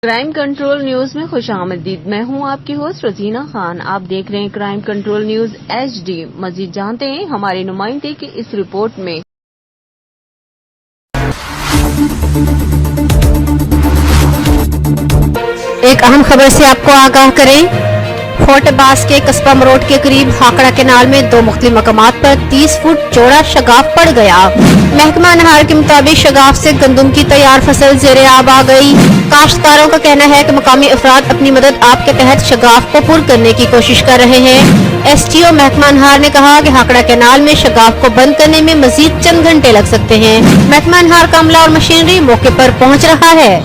Crime control news में खुशामदीद। मैं हूं आपकी होस्ट रजीना खान। आप देख रहे हैं क्राइम कंट्रोल न्यूज HD। मजीद जानते हैं हमारे नुमाइंदे की इस रिपोर्ट में। एक अहम खबर से आपको आगाह करें। फोर्ट अब्बास के कस्बा मरोड के करीब हाकड़ा केनाल में दो मुख्तलिफ मकामात पर 30 फुट चौड़ा शगाफ पड़ गया। महकमा नहार के मुताबिक शगाफ से गंदम की तैयार फसल ज़ेरे आब आ गई। काश्तकारों का कहना है कि मकामी अफराद अपनी मदद आप के तहत शगाफ को पुर करने की कोशिश कर रहे हैं। STO महकमा नहार ने कहा कि हाकड़ा केनाल में शगाफ को बंद करने में मजीद चंद घंटे लग सकते हैं। महकमा नहार का अमला और मशीनरी मौके पर पहुँच रहा है।